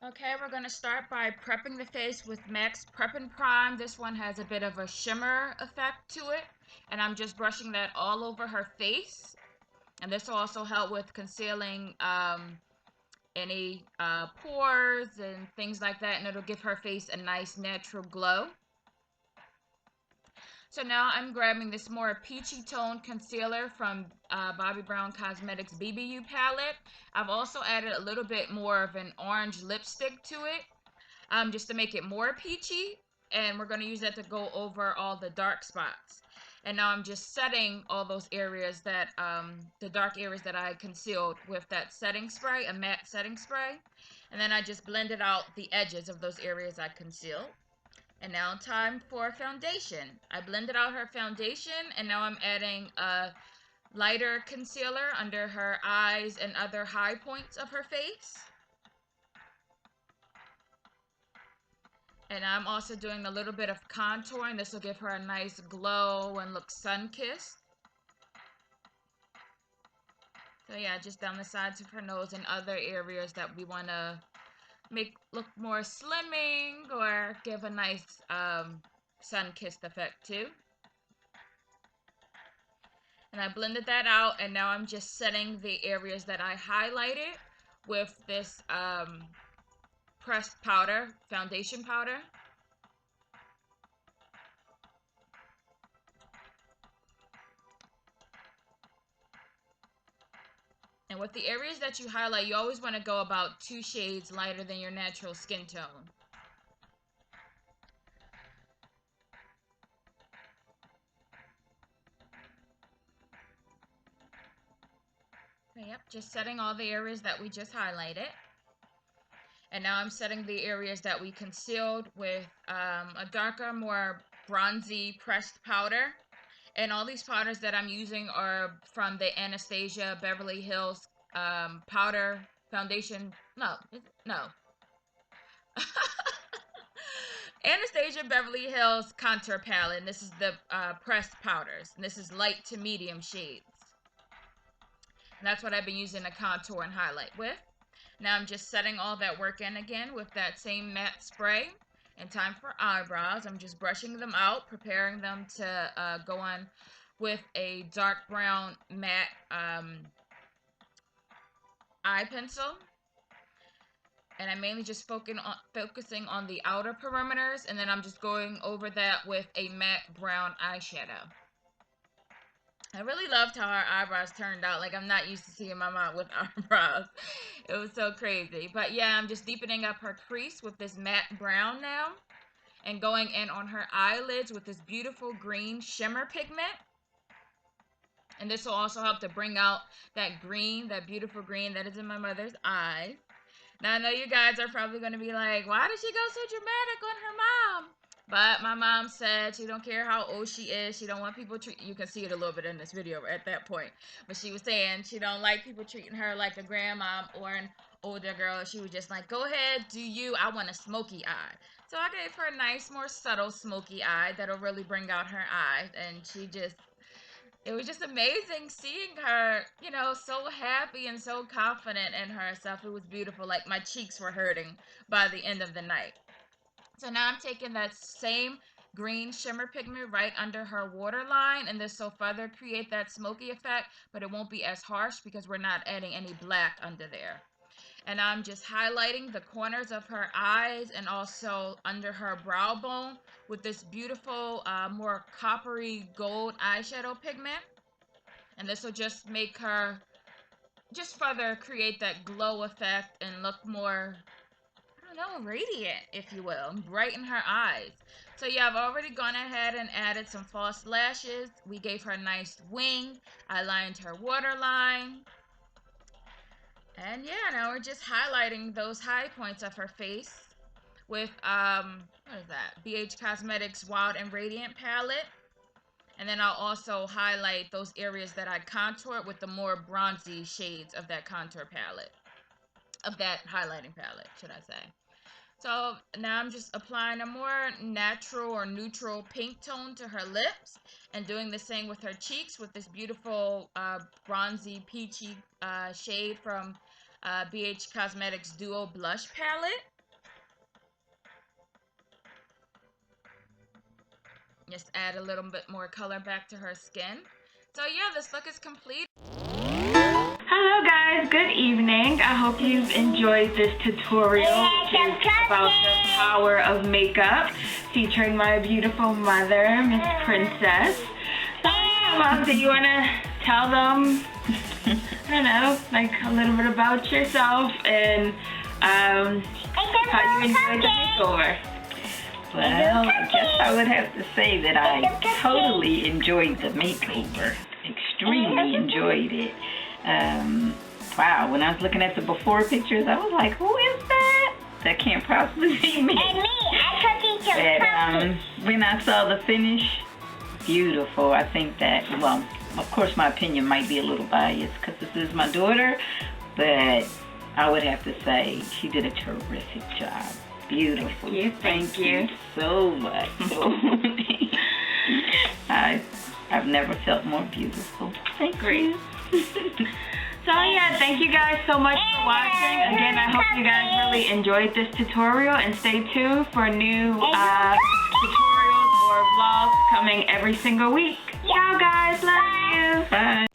Okay, we're going to start by prepping the face with MAC's Prep and Prime. This one has a bit of a shimmer effect to it, and I'm just brushing that all over her face. And this will also help with concealing any pores and things like that, and it'll give her face a nice natural glow. So now I'm grabbing this more peachy toned concealer from Bobbi Brown Cosmetics BBU palette. I've also added a little bit more of an orange lipstick to it, just to make it more peachy. And we're going to use that to go over all the dark spots. And now I'm just setting all those areas that, the dark areas that I concealed with that setting spray, a matte setting spray. And then I just blended out the edges of those areas I concealed. And now time for foundation. I blended out her foundation, and now I'm adding a lighter concealer under her eyes and other high points of her face. And I'm also doing a little bit of contouring. This will give her a nice glow and look sun-kissed. So yeah, just down the sides of her nose and other areas that we want to make look more slimming or give a nice sun-kissed effect too. And I blended that out, and now I'm just setting the areas that I highlighted with this pressed powder, foundation powder. And with the areas that you highlight, you always want to go about 2 shades lighter than your natural skin tone. Okay, yep, just setting all the areas that we just highlighted. And now I'm setting the areas that we concealed with a darker, more bronzy pressed powder. And all these powders that I'm using are from the Anastasia Beverly Hills powder foundation. No. Anastasia Beverly Hills contour palette. And this is the pressed powders. And this is light to medium shades. And that's what I've been using to contour and highlight with. Now I'm just setting all that work in again with that same matte spray. And time for eyebrows. I'm just brushing them out, preparing them to go on with a dark brown matte eye pencil. And I'm mainly just focusing on the outer perimeters, and then I'm just going over that with a matte brown eyeshadow. I really loved how our eyebrows turned out. Like, I'm not used to seeing my mom with eyebrows. It was so crazy. But yeah, I'm just deepening up her crease with this matte brown now, and going in on her eyelids with this beautiful green shimmer pigment. And this will also help to bring out that green, that beautiful green that is in my mother's eyes. Now, I know you guys are probably going to be like, why did she go so dramatic on her mom? But my mom said she don't care how old she is. She don't want people you can see it a little bit in this video at that point. But she was saying she don't like people treating her like a grandma or an older girl. She was just like, go ahead, do you. I want a smoky eye. So I gave her a nice, more subtle smoky eye that'll really bring out her eyes. And it was just amazing seeing her, so happy and so confident in herself. It was beautiful. Like, my cheeks were hurting by the end of the night. So now I'm taking that same green shimmer pigment right under her waterline, and this will further create that smoky effect, but it won't be as harsh because we're not adding any black under there. And I'm just highlighting the corners of her eyes and also under her brow bone with this beautiful, more coppery gold eyeshadow pigment. And this will just make her, just further create that glow effect and look more, I don't know, radiant, if you will, brighten her eyes. So yeah, I've already gone ahead and added some false lashes. We gave her a nice wing. I lined her waterline. And yeah, now we're just highlighting those high points of her face with, what is that? BH Cosmetics Wild and Radiant palette. And then I'll also highlight those areas that I contoured with the more bronzy shades of that contour palette. Of that highlighting palette, should I say. So now I'm just applying a more natural or neutral pink tone to her lips. And doing the same with her cheeks with this beautiful bronzy peachy shade from BH Cosmetics Duo Blush palette. Just add a little bit more color back to her skin. So yeah, this look is complete. Hello guys, good evening. I hope you've enjoyed this tutorial, which is about the power of makeup, featuring my beautiful mother, Miss Princess. So Mom, do you want to tell them, I don't know, like a little bit about yourself and how you enjoyed the makeover? Well, I guess I would have to say that I totally enjoyed the makeover. Extremely enjoyed it. Wow, when I was looking at the before pictures, I was like, who is that? That can't possibly be me. And me, I took you to But when I saw the finish, beautiful. I think that, well, of course my opinion might be a little biased because this is my daughter, but I would have to say she did a terrific job. Beautiful. Thank you so much. I've never felt more beautiful. Thank you. So yeah, thank you guys so much for watching. Again, I hope you guys really enjoyed this tutorial, and stay tuned for new tutorials or vlogs coming every single week. Ciao guys, love you. Bye.